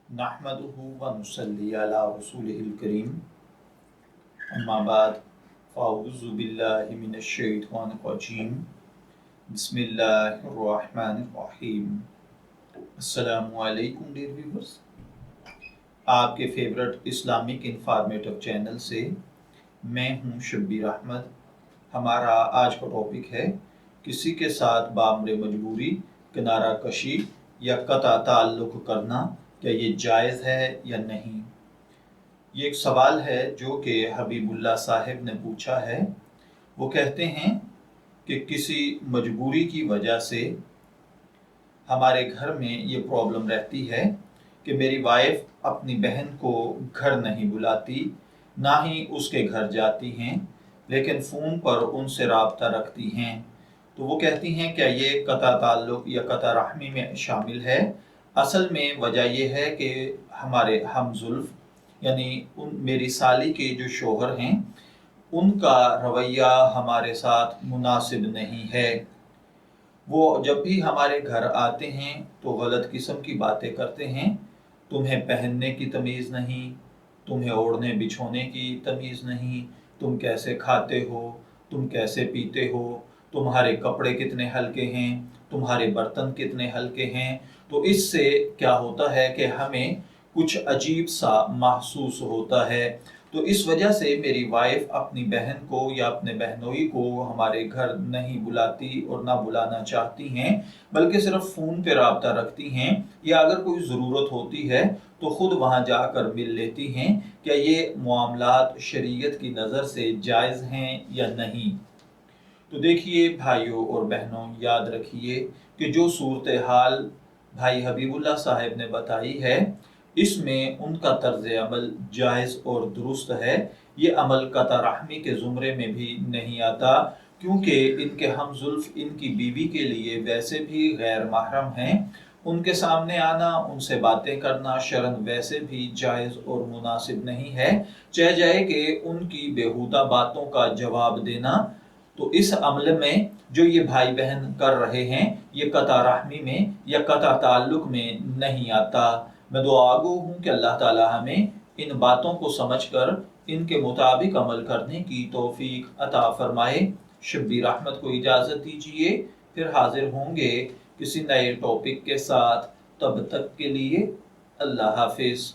नहमदुहु व नुसल्ली अला रसूलिहिल करीम अम्मा बाद फ़अऊज़ु बिल्लाहि मिनश शैतानिर रजीम बिस्मिल्लाहिर रहमानिर रहीम। अस्सलामु अलैकुम डियर व्यूअर्स, आपके फेवरेट इस्लामिक इंफॉर्मेटिव चैनल से मैं हूं शब्बीर अहमद। हमारा आज का टॉपिक है किसी के साथ बामरे मजबूरी किनारा कशी या कता ताल्लुक करना, क्या ये जायज़ है या नहीं। ये एक सवाल है जो कि हबीबुल्लाह साहिब ने पूछा है। वो कहते हैं कि किसी मजबूरी की वजह से हमारे घर में ये प्रॉब्लम रहती है कि मेरी वाइफ अपनी बहन को घर नहीं बुलाती, ना ही उसके घर जाती हैं, लेकिन फ़ोन पर उनसे राब्ता रखती हैं। तो वो कहती हैं क्या ये कता ताल्लुक या कता रहमी में शामिल है। असल में वजह यह है कि हमारे हमजुल्फ यानी मेरी साली के जो शोहर हैं उनका रवैया हमारे साथ मुनासिब नहीं है। वो जब भी हमारे घर आते हैं तो गलत किस्म की बातें करते हैं। तुम्हें पहनने की तमीज़ नहीं, तुम्हें ओढ़ने बिछोने की तमीज़ नहीं, तुम कैसे खाते हो, तुम कैसे पीते हो, तुम्हारे कपड़े कितने हल्के हैं, तुम्हारे बर्तन कितने हल्के हैं। तो इससे क्या होता है कि हमें कुछ अजीब सा महसूस होता है। तो इस वजह से मेरी वाइफ अपनी बहन को या अपने बहनोई को हमारे घर नहीं बुलाती और ना बुलाना चाहती हैं, बल्कि सिर्फ फ़ोन पे राब्ता रखती हैं, या अगर कोई ज़रूरत होती है तो ख़ुद वहाँ जाकर मिल लेती हैं। क्या ये मामलात शरीयत की नज़र से जायज़ हैं या नहीं। तो देखिए भाइयों और बहनों, याद रखिए कि जो सूरत हाल भाई हबीबुल्लाह साहिब ने बताई है इसमें उनका तर्ज अमल जायज़ और दुरुस्त है। ये अमल कता रहमी के ज़ुमरे में भी नहीं आता, क्योंकि इनके हमजुल्फ इनकी बीवी के लिए वैसे भी गैर महरम हैं। उनके सामने आना, उनसे बातें करना शरन वैसे भी जायज़ और मुनासिब नहीं है, चाहे जाए कि उनकी बेहुदा बातों का जवाब देना। तो इस अमल में जो ये भाई बहन कर रहे हैं ये कता रहमी में या कता ताल्लुक में नहीं आता। मैं दुआगो हूँ कि अल्लाह ताला हमें इन बातों को समझकर इनके मुताबिक अमल करने की तौफीक अता फरमाए। शब्बीर अहमद को इजाज़त दीजिए, फिर हाजिर होंगे किसी नए टॉपिक के साथ। तब तक के लिए अल्लाह हाफिज़।